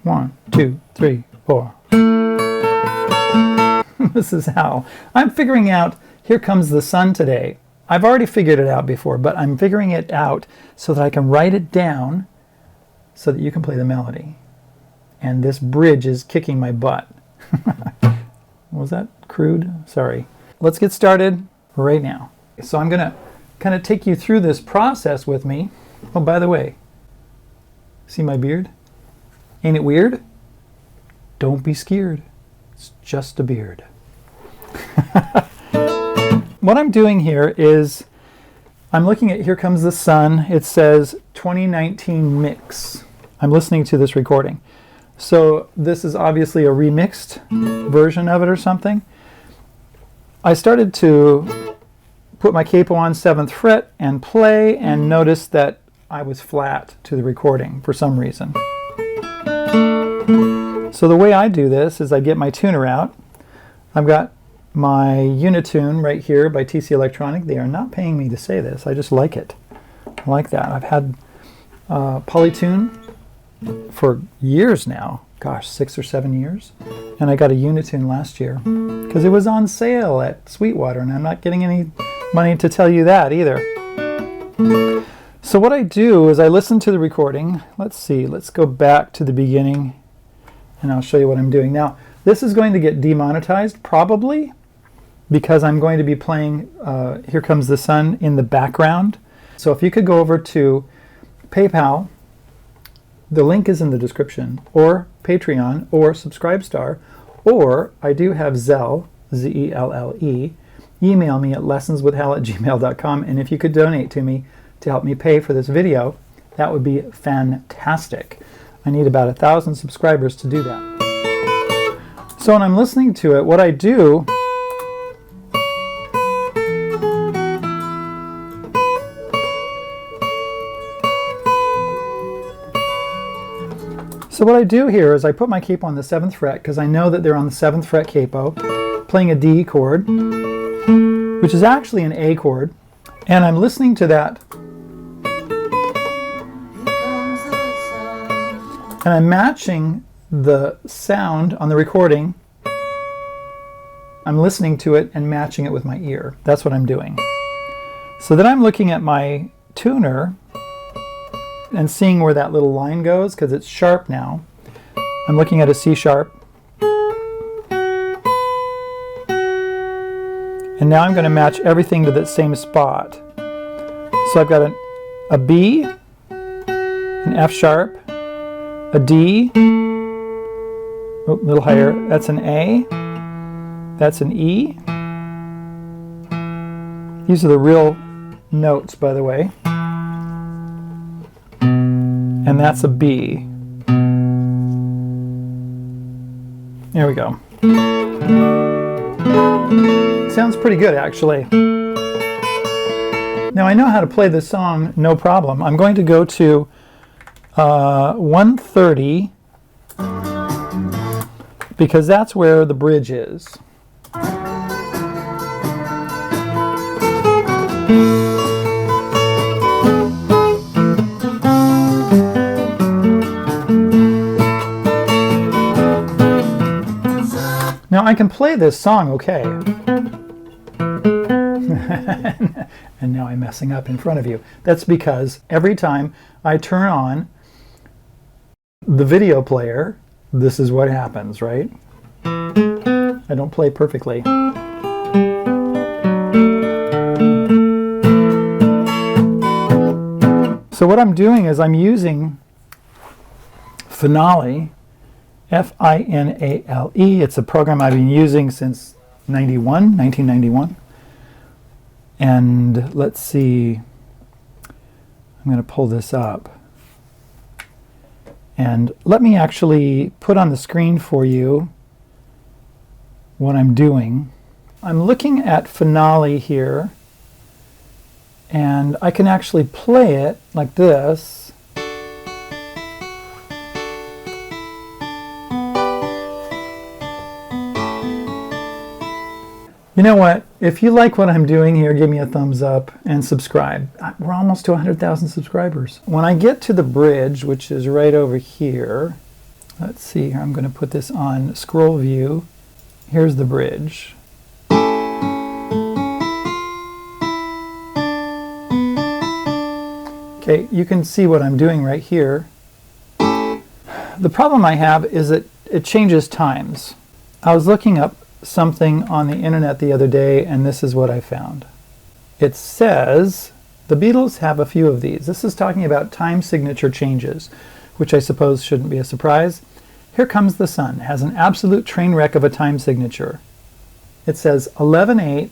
1, 2, 3, 4. This is how I'm figuring out Here Comes the Sun today. I've already figured it out before, but I'm figuring it out so that I can write it down so that you can play the melody. And this bridge is kicking my butt. Was that crude? Sorry. Let's get started right now. So I'm going to kind of take you through this process with me. Oh, by the way, see my beard? Ain't it weird? Don't be scared. It's just a beard. What I'm doing here is I'm looking at Here Comes the Sun. It says 2019 mix. I'm listening to this recording. So this is obviously a remixed version of it or something. I started to put my capo on 7th fret and play and noticed that I was flat to the recording for some reason. So the way I do this is I get my tuner out. I've got my Unitune right here by TC Electronic. They are not paying me to say this. I just like it. I like that. I've had Polytune for years now. Gosh, 6 or 7 years. And I got a Unitune last year because it was on sale at Sweetwater, and I'm not getting any money to tell you that either. So what I do is I listen to the recording. Let's see. Let's go back to the beginning, and I'll show you what I'm doing. Now, this is going to get demonetized probably because I'm going to be playing Here Comes the Sun in the background. So if you could go over to PayPal, the link is in the description, or Patreon, or Subscribestar, or I do have Zelle, Z-E-L-L-E. Email me at lessonswithhal@gmail.com, and if you could donate to me to help me pay for this video, that would be fantastic. I need about 1,000 subscribers to do that. So when I'm listening to it, what I do here is I put my capo on the 7th fret because I know that they're on the 7th fret capo, playing a D chord, which is actually an A chord, and I'm listening to that, and I'm matching the sound on the recording. I'm listening to it and matching it with my ear. That's what I'm doing. So then I'm looking at my tuner and seeing where that little line goes because it's sharp now. I'm looking at a C sharp. And now I'm going to match everything to that same spot. So I've got a B, an F sharp, a D, a little higher, that's an A, that's an E. These are the real notes, by the way. And that's a B. There we go. Sounds pretty good, actually. Now I know how to play this song, no problem. I'm going to go to 130 because that's where the bridge is. Now I can play this song okay. And now I'm messing up in front of you. That's because every time I turn on the video player, this is what happens, right? I don't play perfectly. So what I'm doing is I'm using Finale, F-I-N-A-L-E. It's a program I've been using since 1991. And let's see, I'm going to pull this up. And let me actually put on the screen for you what I'm doing. I'm looking at Finale here, and I can actually play it like this. You know what? If you like what I'm doing here, give me a thumbs up and subscribe. We're almost to 100,000 subscribers. When I get to the bridge, which is right over here, Let's see here, I'm going to put this on scroll view. Here's the bridge. Okay, you can see what I'm doing right here. The problem I have is that it changes times. I was looking up something on the internet the other day, and this is what I found. It says the Beatles have a few of these. This is talking about time signature changes, which I suppose shouldn't be a surprise. Here Comes the Sun has an absolute train wreck of a time signature. It says 11/8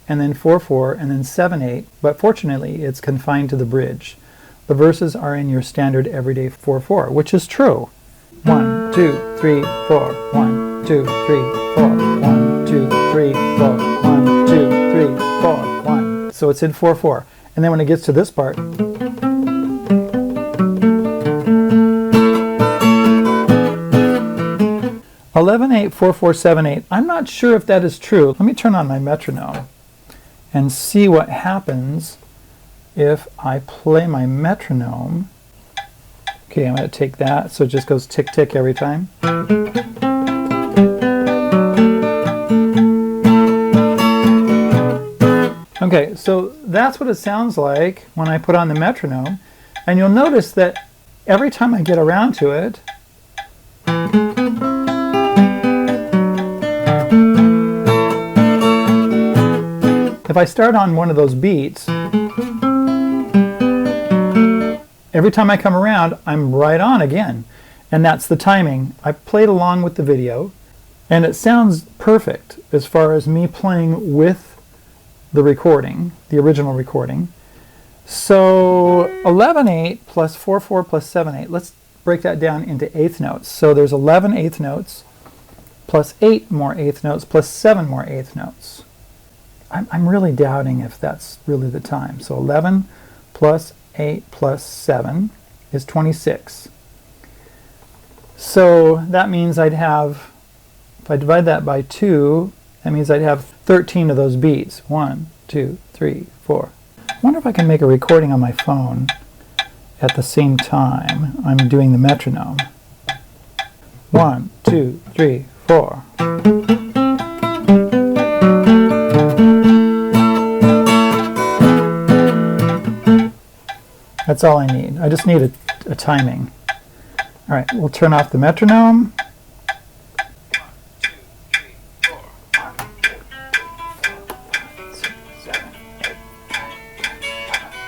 and then 4/4 and then 7/8, but fortunately it's confined to the bridge. The verses are in your standard everyday 4/4, which is true. 1, 2, 3, 4, 1, 2, 3, 4, 1, 2, 3, 4, 1, 2, 3, 4, 1. So it's in 4/4. And then when it gets to this part, 11/8, 4/4, 7/8. I'm not sure if that is true. Let me turn on my metronome and see what happens if I play my metronome. Okay, I'm going to take that, so it just goes tick tick every time. Okay, so that's what it sounds like when I put on the metronome, and you'll notice that every time I get around to it, if I start on one of those beats, every time I come around, I'm right on again. And that's the timing. I played along with the video, and it sounds perfect as far as me playing with the recording, the original recording. So 11/8 plus 4/4 plus 7/8. Let's break that down into eighth notes. So there's 11 eighth notes plus 8 more eighth notes plus 7 more eighth notes. I'm really doubting if that's really the time. So 11 plus 8 plus 7 is 26. So that means I'd have, if I divide that by 2, that means I'd have 13 of those beats. 1, 2, 3, 4. I wonder if I can make a recording on my phone at the same time I'm doing the metronome. 1, 2, 3, 4. That's all I need. I just need a timing. All right, we'll turn off the metronome. 1, 2, 3, 4. 1, 2, 3, 4, 5, 6, 7, 8, 9, 10, 11,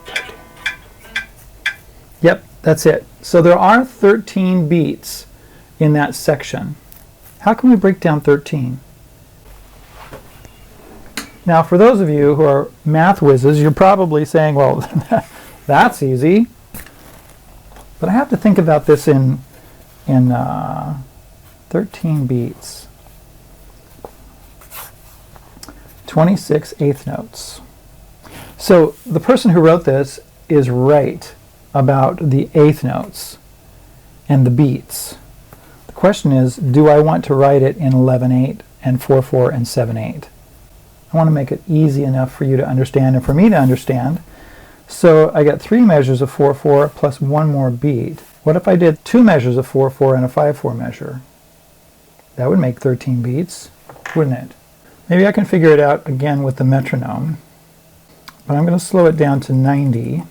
12, 13. Yep, that's it. So there are 13 beats in that section. How can we break down 13? Now, for those of you who are math whizzes, you're probably saying, well, that's easy. But I have to think about this in 13 beats. 26 eighth notes. So the person who wrote this is right about the eighth notes and the beats. The question is, do I want to write it in 11/8 and 4/4 and 7/8? I want to make it easy enough for you to understand and for me to understand. So I got 3 measures of 4/4 plus 1 more beat. What if I did 2 measures of 4/4 and a 5/4 measure? That would make 13 beats, wouldn't it? Maybe I can figure it out again with the metronome. But I'm going to slow it down to 90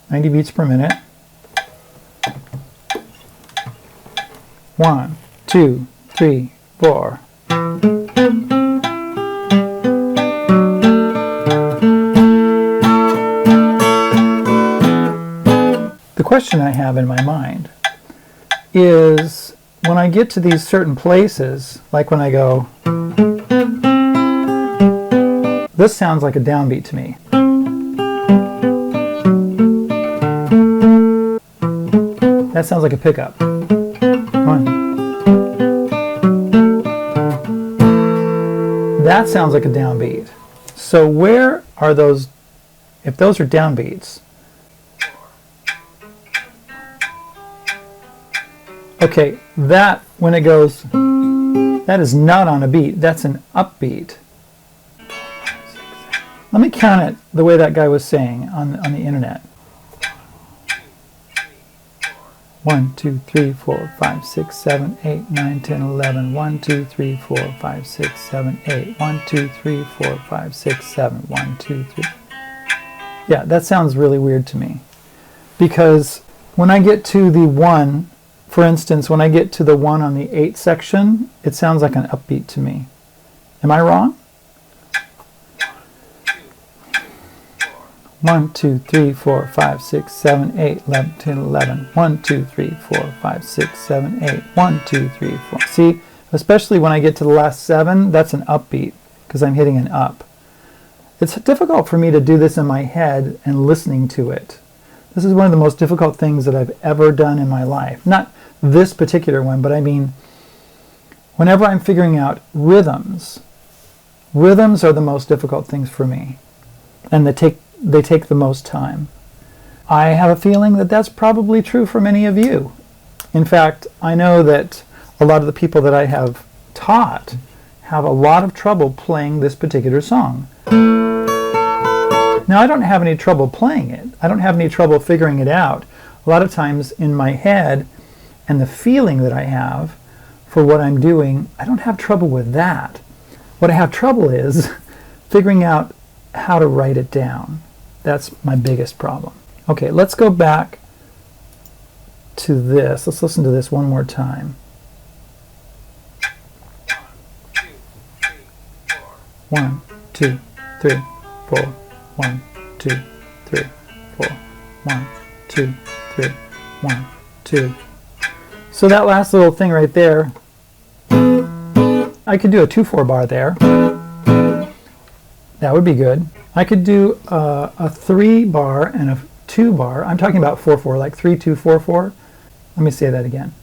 beats per minute. 1, 2, 3, 4. The question I have in my mind is when I get to these certain places, like when I go, this sounds like a downbeat to me. That sounds like a pickup. One. That sounds like a downbeat. So where are those, if those are downbeats? Okay, that, when it goes, that is not on a beat, that's an upbeat. Let me count it the way that guy was saying on the internet. 1, 2, 3, 4. 1, 2, 3, 4, 5, 6, 7, 8, 9, 10, 11. 1, 2, 3, 4, 5, 6, 7, 8. 1, 2, 3, 4, 5, 6, 7. 1, 2, 3. Yeah, that sounds really weird to me. Because when I get to the 1, for instance, when I get to the 1 on the 8 section, it sounds like an upbeat to me. Am I wrong? 1, 2, 3, 4, 5, 6, 7, 8, 11, 10, 11. 1, 2, 3, 4, 5, 6, 7, 8. 1, 2, 3, 4. See, especially when I get to the last 7, that's an upbeat because I'm hitting an up. It's difficult for me to do this in my head and listening to it. This is one of the most difficult things that I've ever done in my life. Not this particular one, but I mean, whenever I'm figuring out rhythms, rhythms are the most difficult things for me. And they take the most time. I have a feeling that that's probably true for many of you. In fact, I know that a lot of the people that I have taught have a lot of trouble playing this particular song. Now, I don't have any trouble playing it. I don't have any trouble figuring it out. A lot of times in my head and the feeling that I have for what I'm doing, I don't have trouble with that. What I have trouble is figuring out how to write it down. That's my biggest problem. Okay, let's go back to this. Let's listen to this one more time. 1, 2, 3, 4. 1, 2, 3, 4. 1, 2, 3, 1, 2. So that last little thing right there, I could do a 2/4 bar there. That would be good. I could do a 3 bar and a 2 bar. I'm talking about 4/4, like 3, 2, 4, 4. Let me say that again.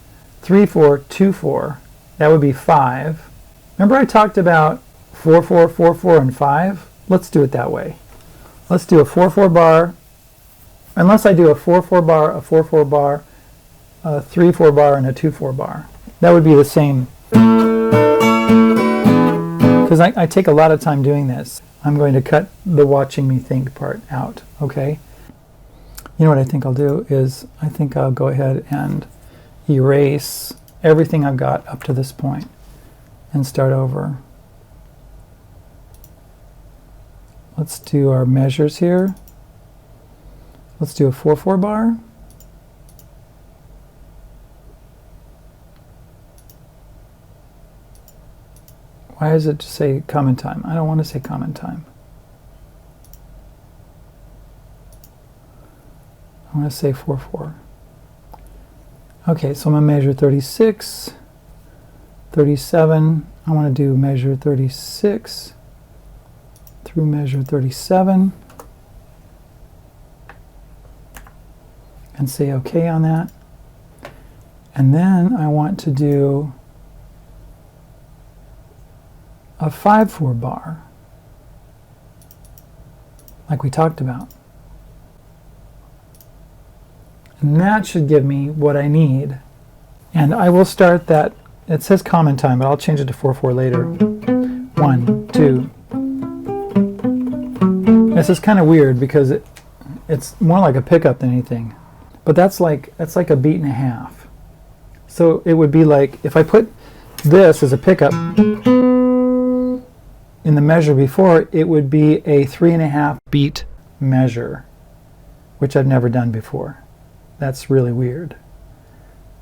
3, 4, 2, 4. That would be 5. Remember I talked about 4, 4, 4, 4, and 5? Let's do it that way. Let's do a 4/4 bar. Unless I do a 4/4 bar, a 4/4 bar, a 3/4 bar, and a 2/4 bar. That would be the same. Because I take a lot of time doing this. I'm going to cut the watching me think part out, okay? You know what I think I'll do is, I think I'll go ahead and erase everything I've got up to this point and start over. Let's do our measures here. Let's do a 4/4 bar. Why does it just say common time? I don't want to say common time. I want to say 4/4. Okay, so I'm going to measure 36, 37. I want to do measure 36 through measure 37. And say okay on that. And then I want to do a 5/4 bar, like we talked about. And that should give me what I need. And I will start that, it says common time, but I'll change it to 4/4 later. 1, 2. This is kind of weird because it's more like a pickup than anything. But that's like a beat and a half. So it would be like, if I put this as a pickup in the measure before, it would be a 3.5 beat measure, which I've never done before. That's really weird.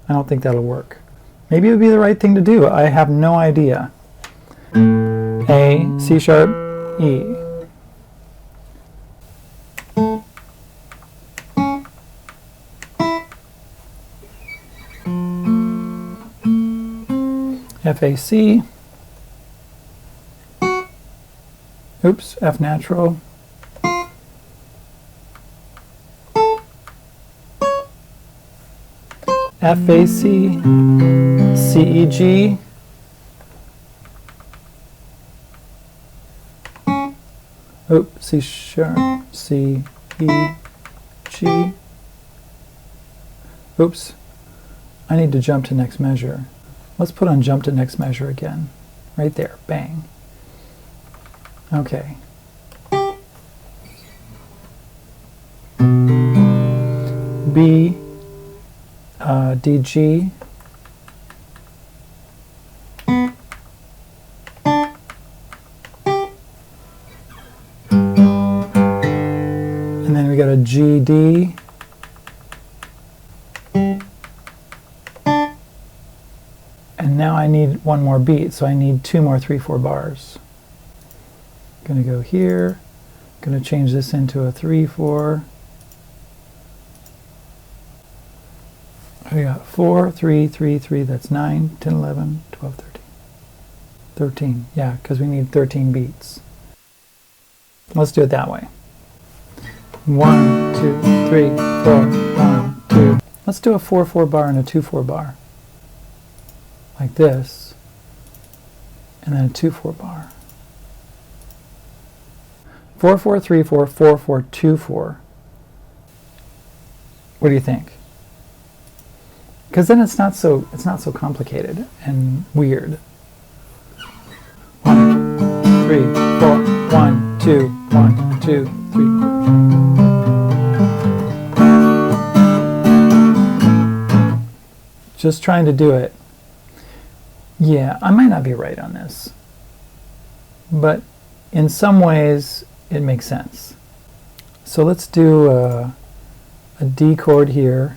I don't think that'll work. Maybe it would be the right thing to do. I have no idea. A, C sharp, E. F, A, C. Oops, F natural. F, A, C, C, E, G. Oops, C sharp, C, E, G. Oops, I need to jump to next measure. Let's put on jump to next measure again. Right there, bang. Okay. B, D, G. And then we got a G, D. And now I need one more beat, so I need 2 more 3/4 bars. Going to go here, going to change this into a 3/4. We got 4, 3, 3, 3, that's 9, 10, 11, 12, 13. 13, yeah, because we need 13 beats. Let's do it that way. 1, 2, 3, 4, 1, 2. Let's do a 4/4 bar and a 2/4 bar. Like this. And then a 2/4 bar. 4/4, 3/4, 4/4, 2/4. What do you think? Because then it's not so complicated and weird. 1, 3, 4, 1, 2, 1, 2, 3. Just trying to do it. Yeah, I might not be right on this, but in some ways it makes sense. So let's do a D chord here,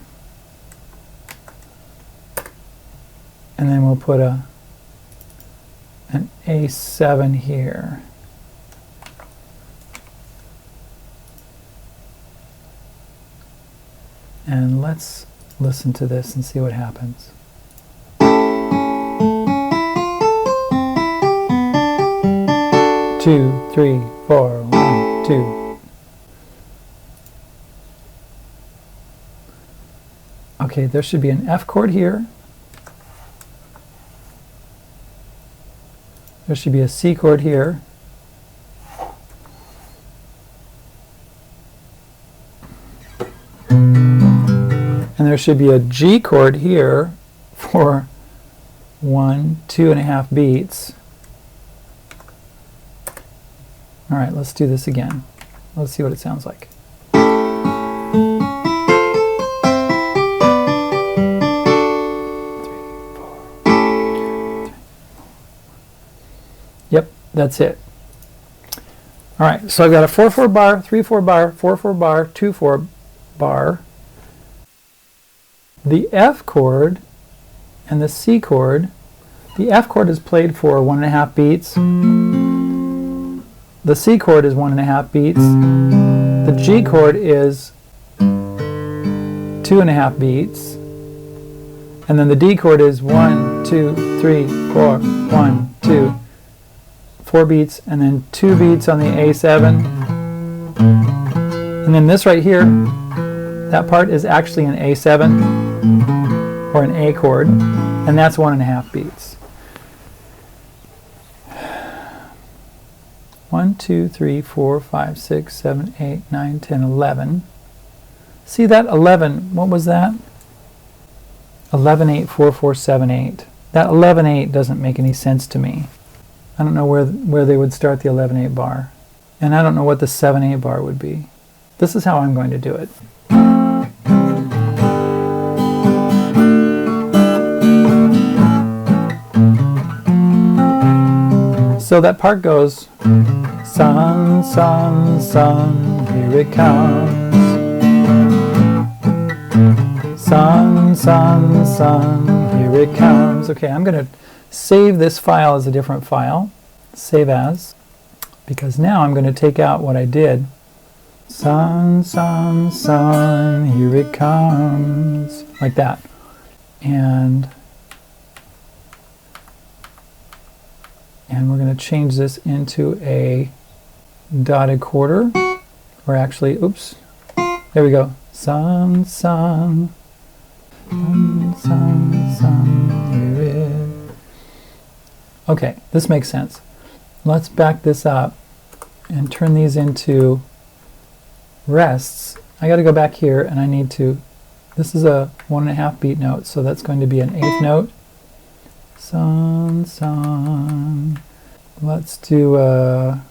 and then we'll put an A7 here. And let's listen to this and see what happens. Two, 3, 4, 1, 2. Okay, there should be an F chord here. There should be a C chord here. And there should be a G chord here for 1, 2.5 beats. All right, let's do this again. Let's see what it sounds like. Yep, that's it. All right, so I've got a 4/4 bar, 3/4 bar, 4/4 bar, 2/4 bar. The F chord and the C chord. The F chord is played for 1.5 beats. The C chord is 1.5 beats. The G chord is 2.5 beats. And then the D chord is 1, 2, 3, 4, 1, 2. 4 beats, and then 2 beats on the A7. And then this right here, that part is actually an A7 or an A chord, and that's 1.5 beats. 1, 2, 3, 4, 5, 6, 7, 8, 9, 10, 11. See that 11, what was that? 11, 8, 4, 4, 7, 8. That 11, 8 doesn't make any sense to me. I don't know where they would start the 11, 8 bar. And I don't know what the 7, 8 bar would be. This is how I'm going to do it. So that part goes, sun, sun, sun, here it comes. Sun, sun, sun, here it comes. Okay, I'm going to save this file as a different file, save as, because now I'm going to take out what I did. Sun, sun, sun, here it comes, like that. And we're going to change this into a dotted quarter, or actually, oops, there we go. Sun, sun, sun, sun, sun, here it is. Okay, this makes sense. Let's back this up and turn these into rests. I got to go back here, and I need to, this is a 1.5 beat note, so that's going to be an 8th note. Sun, sun. Let's do a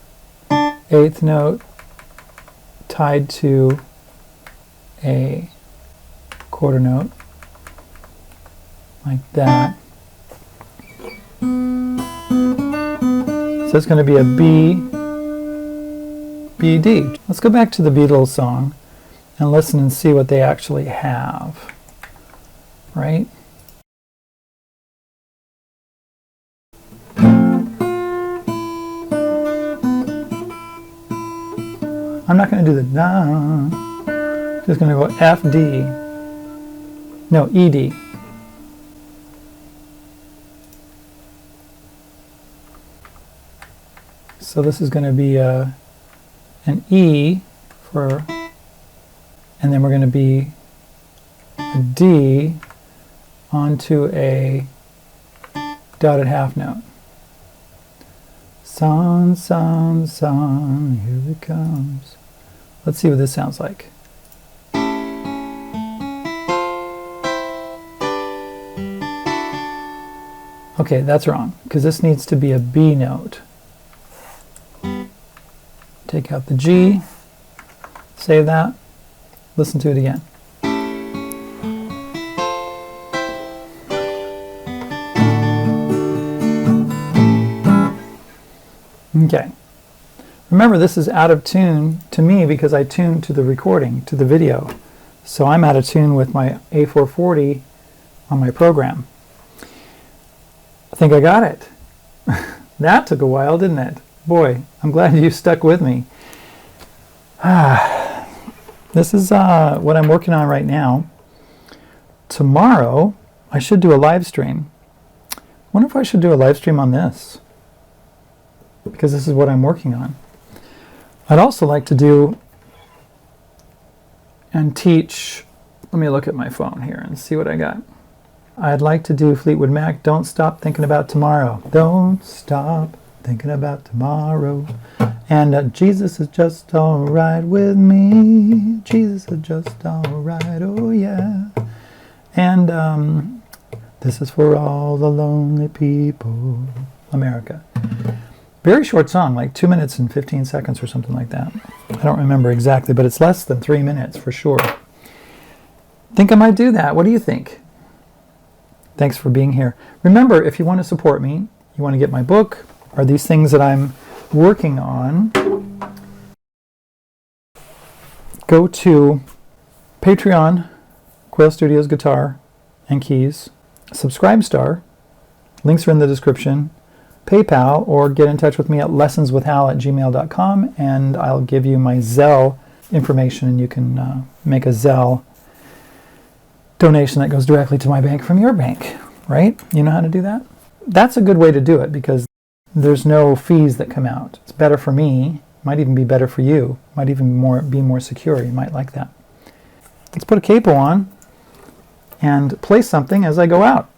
8th note tied to a quarter note. like that. So it's going to be a B, B, D. Let's go back to the Beatles song and listen and see what they actually have, right? I'm not going to do the da. Just going to go F, D. No, E, D. So this is going to be an E for, and then we're going to be a D onto a dotted half note. Sun, sun, sun, here it comes. Let's see what this sounds like. Okay, that's wrong, because this needs to be a B note. Take out the G, save that, listen to it again. Okay. Remember, this is out of tune to me because I tuned to the recording, to the video. So I'm out of tune with my A440 on my program. I think I got it. That took a while, didn't it? Boy, I'm glad you stuck with me. This is what I'm working on right now. Tomorrow, I should do a live stream. I wonder if I should do a live stream on this, because this is what I'm working on. I'd also like to do and teach, let me look at my phone here and see what I got. I'd like to do Fleetwood Mac, Don't Stop Thinking About Tomorrow. Don't stop thinking about tomorrow. And Jesus is just alright with me. Jesus is just alright, oh yeah. And this is for all the lonely people. America. Very short song, like 2 minutes and 15 seconds or something like that. I don't remember exactly, but it's less than 3 minutes for sure. Think I might do that. What do you think? Thanks for being here. Remember, if you want to support me, you want to get my book, or these things that I'm working on, go to Patreon, Quail Studios Guitar and Keys, Subscribestar, links are in the description, PayPal, or get in touch with me at lessonswithhal@gmail.com, and I'll give you my Zelle information, and you can make a Zelle donation that goes directly to my bank from your bank, right? You know how to do that? That's a good way to do it because there's no fees that come out. It's better for me, might even be better for you, might even be more secure. You might like that. Let's put a capo on and play something as I go out.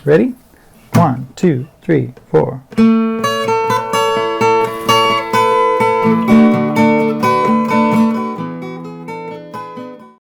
Ready? 1, 2, 3, 4.